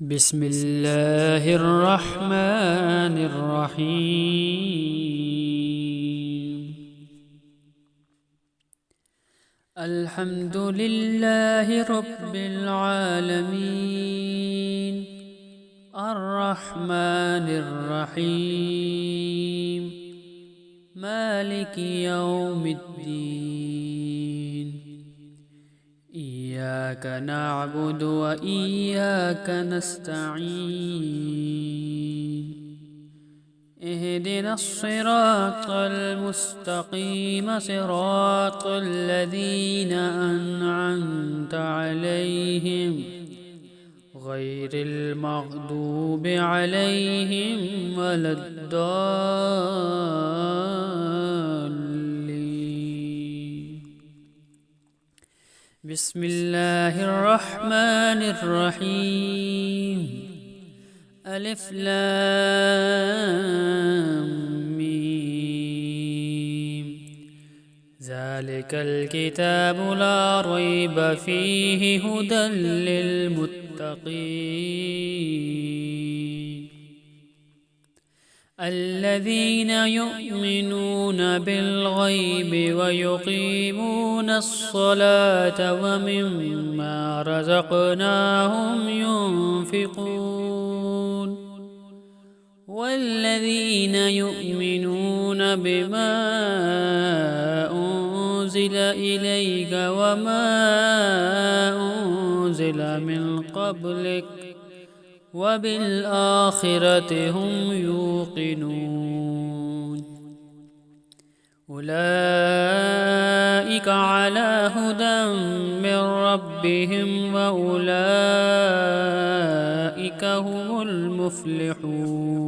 بسم الله الرحمن الرحيم. الحمد لله رب العالمين، الرحمن الرحيم، مالك يوم الدين. إياك نعبد وإياك نستعين. اهدنا الصراط المستقيم، صراط الذين أنعمت عليهم غير المغضوب عليهم ولا الضالين. بسم الله الرحمن الرحيم. ألف لام ميم. ذلك الكتاب لا ريب فيه هدى للمتقين الذين يؤمنون بالغيب ويقيمون الصلاة ومما رزقناهم ينفقون والذين يؤمنون بما أنزل إليك وما أنزل من قبلك وبالآخرة هم يوقنون. أولئك على هدى من ربهم وأولئك هم المفلحون.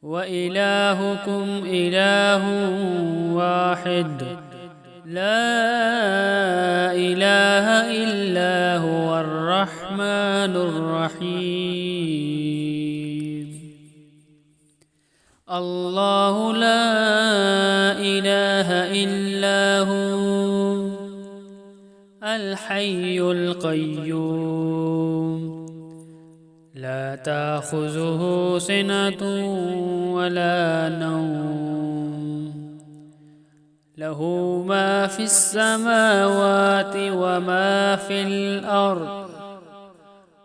وإلهكم إله واحد لا إله إلا هو الرحمن الرحيم. الله لا إله إلا هو الحي القيوم لا تأخذه سنة ولا نوم، له ما في السماوات وما في الأرض.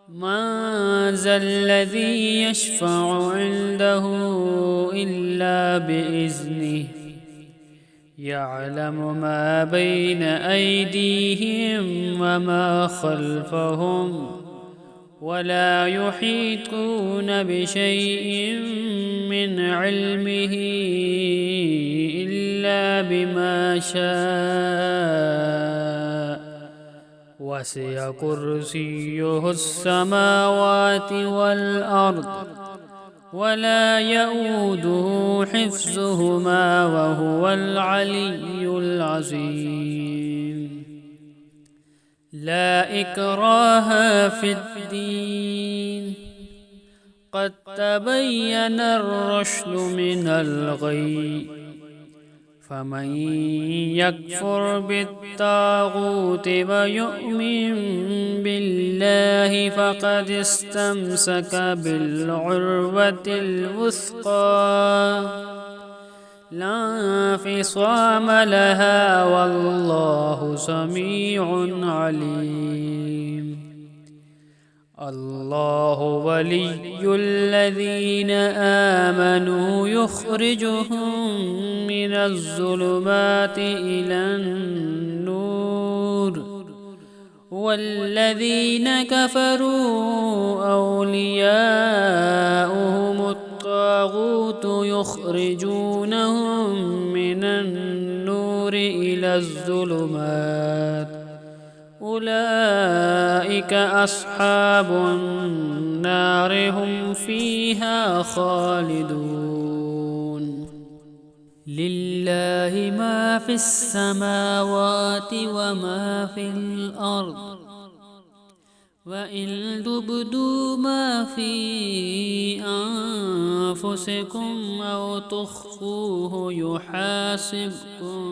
من ذا الذي يشفع عنده إلا بإذنه، يعلم ما بين أيديهم وما خلفهم ولا يحيطون بشيء من علمه إلا بما شاء. وسع كرسيه السماوات والأرض ولا يئوده حفظهما وهو العلي العظيم. لا إكراه في الدين، قد تبين الرشد من الغي. فمن يكفر بالطاغوت ويؤمن بالله فقد استمسك بالعروة الوثقى لا انفصام لها والله سميع عليم. الله ولي الذين آمنوا يخرجهم من الظلمات إلى النور، والذين كفروا أولياؤهم الطاغوت يخرجونهم من النور إلى الظلمات. أولئك أصحاب النار هم فيها خالدون. لله ما في السماوات وما في الأرض، وإن تبدوا ما في أنفسكم أو تخفوه يحاسبكم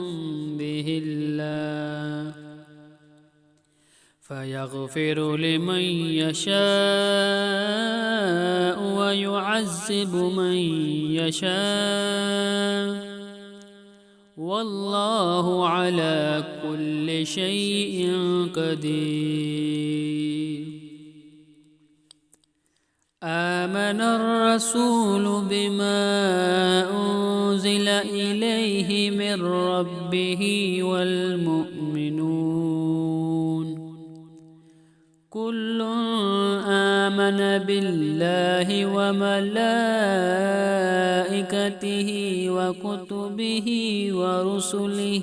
به الله، فيغفر لمن يشاء ويعذب من يشاء والله على كل شيء قدير. آمن الرسول بما أنزل إليه من ربه والمؤمنون كل آمن بالله وملائكته وكتبه ورسله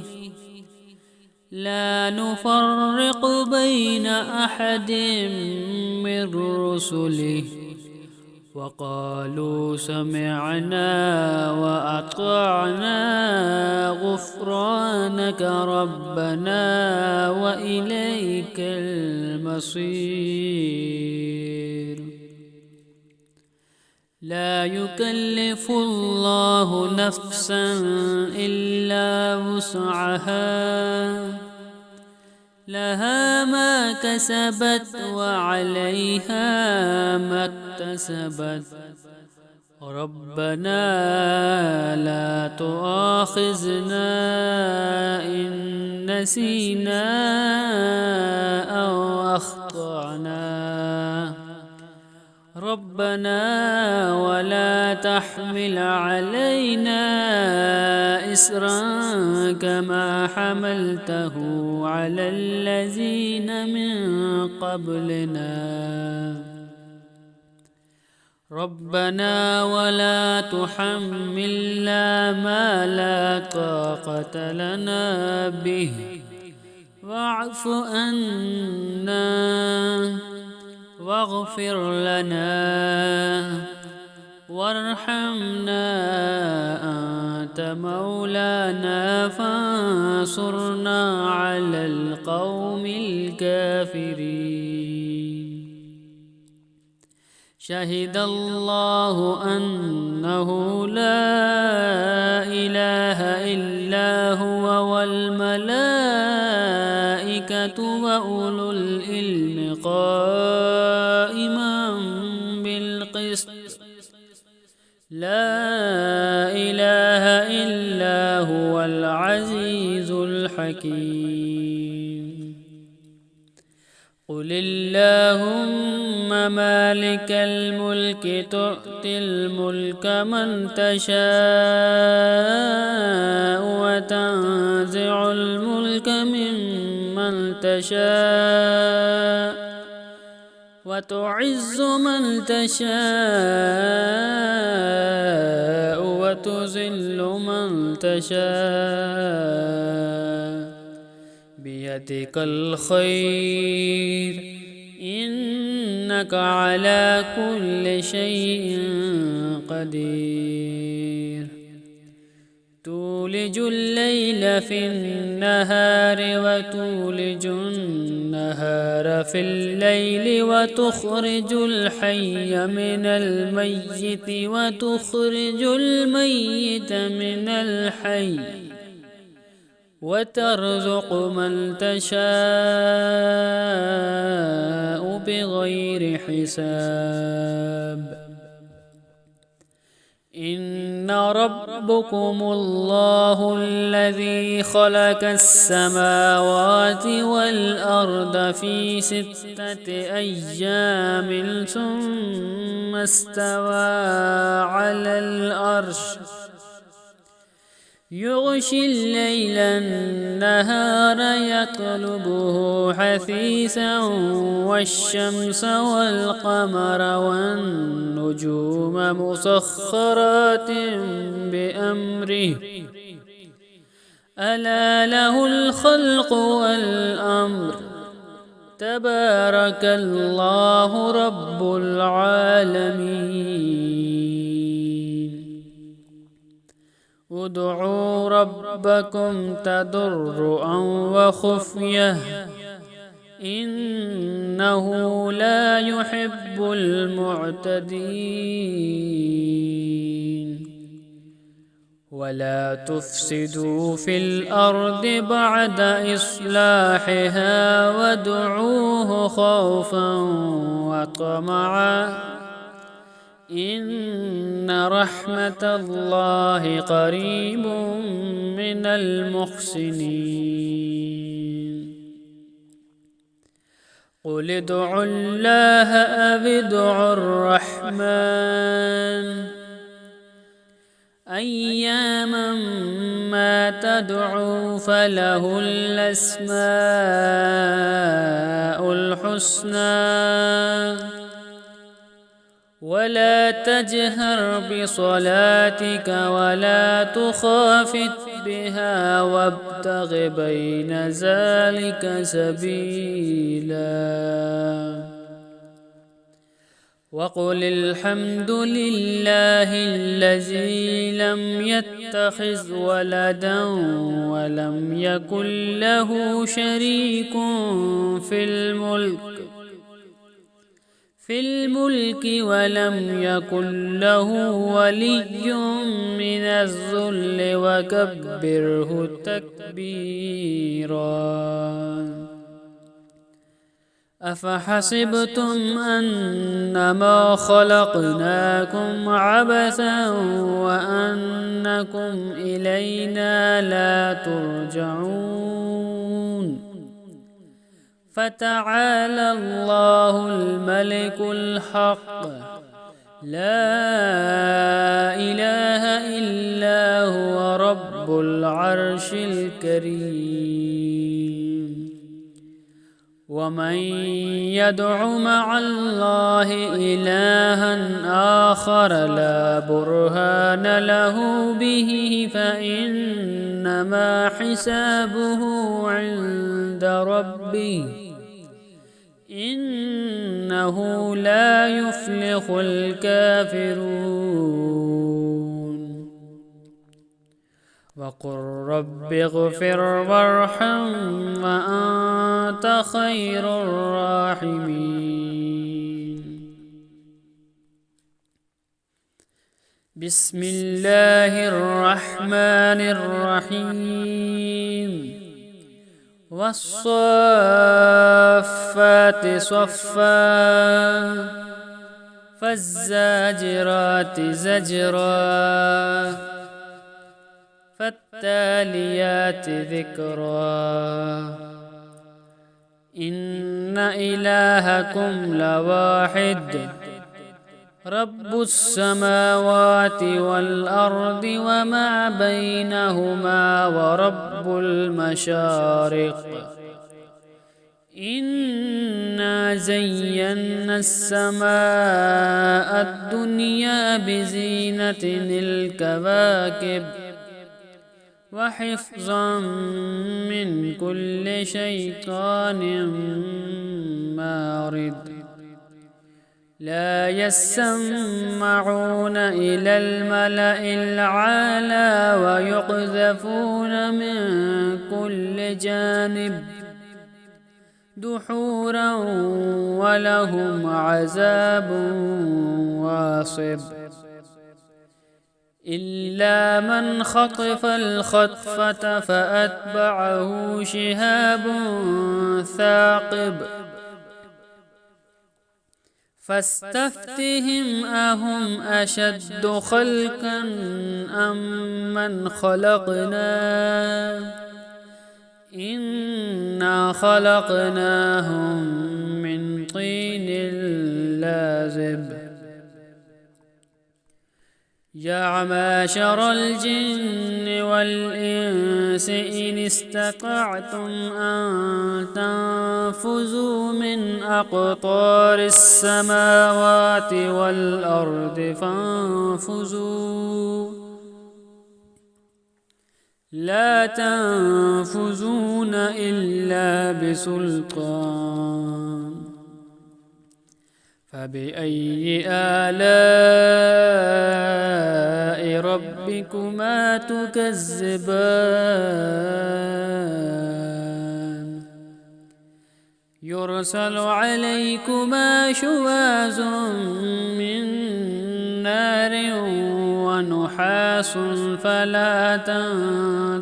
لا نفرق بين أحد من رسله وقالوا سمعنا وأطعنا غفرانك ربنا وإليك المصير. لا يكلف الله نفسا إلا وسعها لها ما كسبت وعليها ما اكتسبت ربنا لا تؤاخذنا إن نسينا أو أخطأنا ربنا ولا تحمل علينا إسرا كما حملته على الذين من قبلنا ربنا ولا تحملنا ما لا طاقة لنا به واعف عنا واغفر لنا وارحمنا أنت مولانا فانصرنا على القوم الكافرين. شهد الله أنه لا إله إلا هو والملائكة وأولو العلم قائما بالقسط لا إله إلا هو العزيز الحكيم. قل اللهم مالك الملك تؤتي الملك من تشاء وتنزع الملك ممن تشاء وتعز من تشاء وتذل من تشاء بيدك الخير إنك على كل شيء قدير. تولج الليل في النهار وتولج النهار في الليل وتخرج الحي من الميت وتخرج الميت من الحي وترزق من تشاء بغير حساب. إن ربكم الله الذي خلق السماوات والأرض في 6 أيام ثم استوى على العرش يغشي الليل النهار يطلبه حثيثا والشمس والقمر والنجوم مسخرات بأمره ألا له الخلق والأمر تبارك الله رب العالمين. ادعوا ربكم تضرعا وخفية إنه لا يحب المعتدين. ولا تفسدوا في الأرض بعد إصلاحها وادعوه خوفا وطمعا إن رحمة الله قريب من المحسنين قل ادعوا الله أو ادعوا الرحمن أياما ما تدعوا فله الأسماء الحسنى ولا تجهر بصلاتك ولا تخافت بها وابتغ بين ذلك سبيلا وقل الحمد لله الذي لم يتخذ ولدا ولم يكن له شريك في الملك ولم يكن له ولي من الذل وكبره تكبيرا أفحسبتم أنما خلقناكم عبثا وأنكم إلينا لا ترجعون فتعالى الله الملك الحق لا إله إلا هو رب العرش الكريم ومن يدع مع الله إلها آخر لا برهان له به فإنما حسابه عند ربه إنه لا يفلح الكافرون وقل رب اغفر وارحم وأنت خير الراحمين بسم الله الرحمن الرحيم والصافات صفا فالزاجرات زجرا فالتاليات ذكرا إن إلهكم لواحد رب السماوات والأرض وما بينهما ورب المشارق إنا زينا السماء الدنيا بزينة الكواكب وحفظا من كل شيطان مارد لا يسمعون إلى الملأ الأعلى ويقذفون من كل جانب دحورا ولهم عذاب واصب إلا من خطف الخطفة فأتبعه شهاب ثاقب فاستفتهم أهم أشد خلقا أم من خلقنا إنا خلقناهم من طين لازب يا معشر الجن والإنس إن استطعتم أن تنفذوا من أقطار السماوات والأرض فانفذوا لا تنفذون إلا بسلطان فبأي آلاء ربكما تكذبان يرسل عليكما شواظ من نار ونحاس نحاس فلا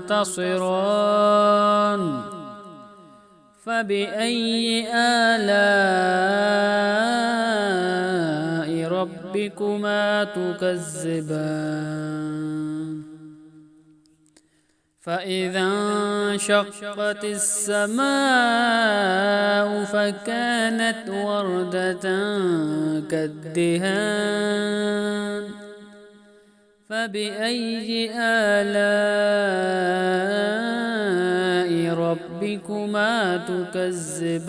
تنتصران فبأي آلاء ربكما تكذبان فإذا انشقت السماء فكانت وردة كالدهان فبأي آلاء ربكما تكذبان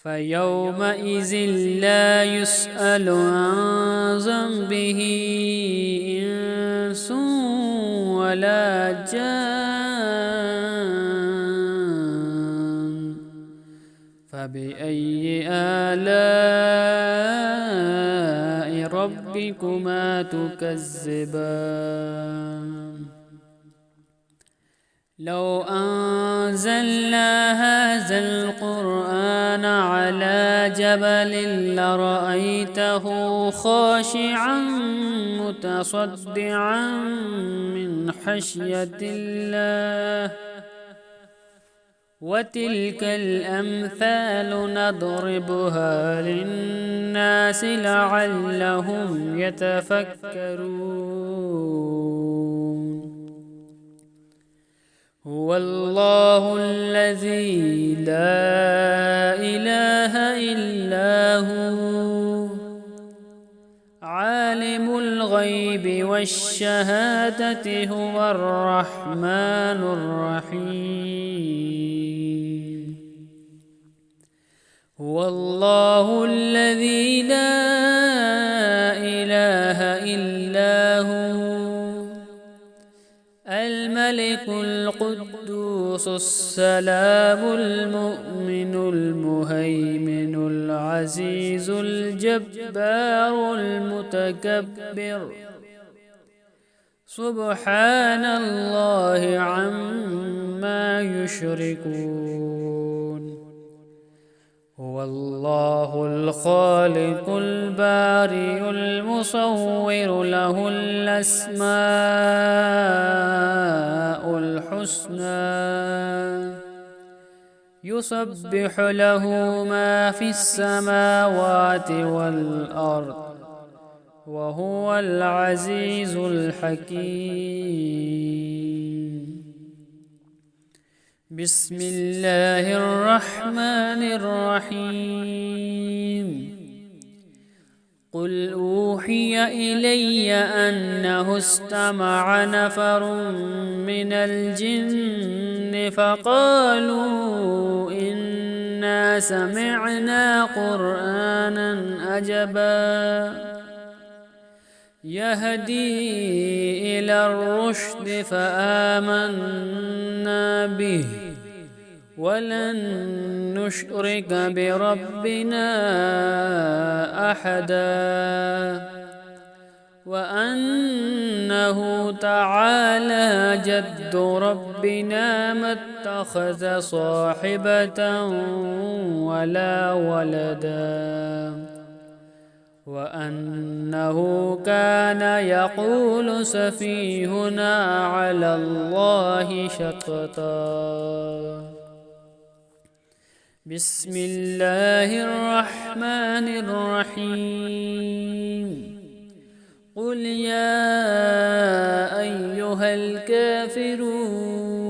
فيومئذ لا يسأل عن ذنبه إنس ولا جان فبأي آلاء ربكما تكذبان لو أنزلنا هذا القرآن على جبل لرأيته خاشعا متصدعا من خشية الله وتلك الأمثال نضربها للناس لعلهم يتفكرون هو الله الذي لا إله إلا هو عالم الغيب والشهادة هو الرحمن الرحيم هو الله الذي لا إله إلا هو الملك القدوس السلام المؤمن المهيمن العزيز الجبار المتكبر سبحان الله عما يشركون هو الله الخالق البارئ المصور له الأسماء الحسنى يسبح له ما في السماوات والأرض وهو العزيز الحكيم بسم الله الرحمن الرحيم قل أوحي إلي أنه استمع نفر من الجن فقالوا إنا سمعنا قرآنا عجبا يهدي إلى الرشد فآمنا به ولن نشرك بربنا أحدا وأنه تعالى جد ربنا ما اتخذ صاحبة ولا ولدا وأنه كان يقول سفيهنا على الله شططا بسم الله الرحمن الرحيم قل يا أيها الكافرون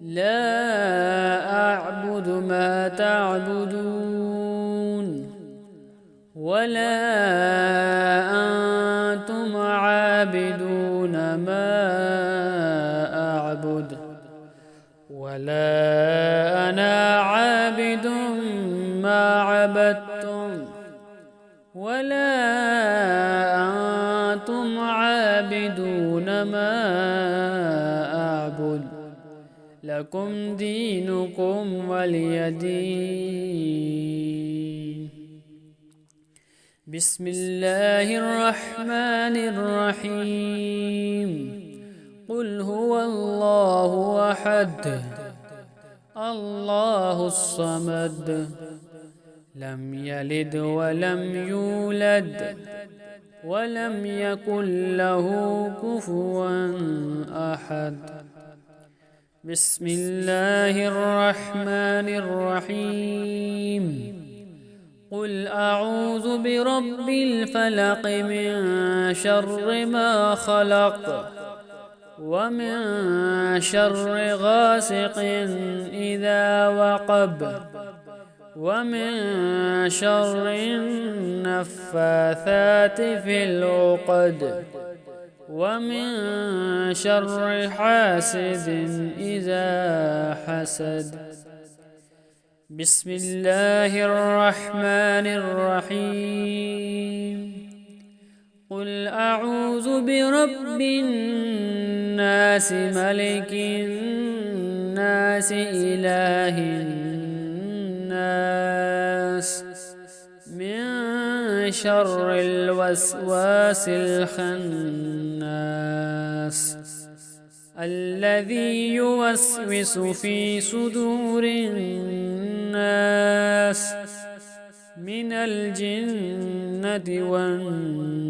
لا أعبد ما تعبدون ولا أنتم عابدون ما أعبد ولا أنا عابد ما عبدتم ولا أنتم عابدون ما أعبد لكم دينكم ولي دين بسم الله الرحمن الرحيم قل هو الله أحد الله الصمد لم يلد ولم يولد ولم يكن له كفوا أحد. بسم الله الرحمن الرحيم. قل أعوذ برب الفلق من شر ما خلق ومن شر غاسق إذا وقب ومن شر النفاثات في العقد ومن شر حاسد إذا حسد. بسم الله الرحمن الرحيم. قل أعوذ برب الناس ملك الناس إله الناس من شر الوسواس الخناس الذي يوسوس في صدور الناس من الجنة والناس.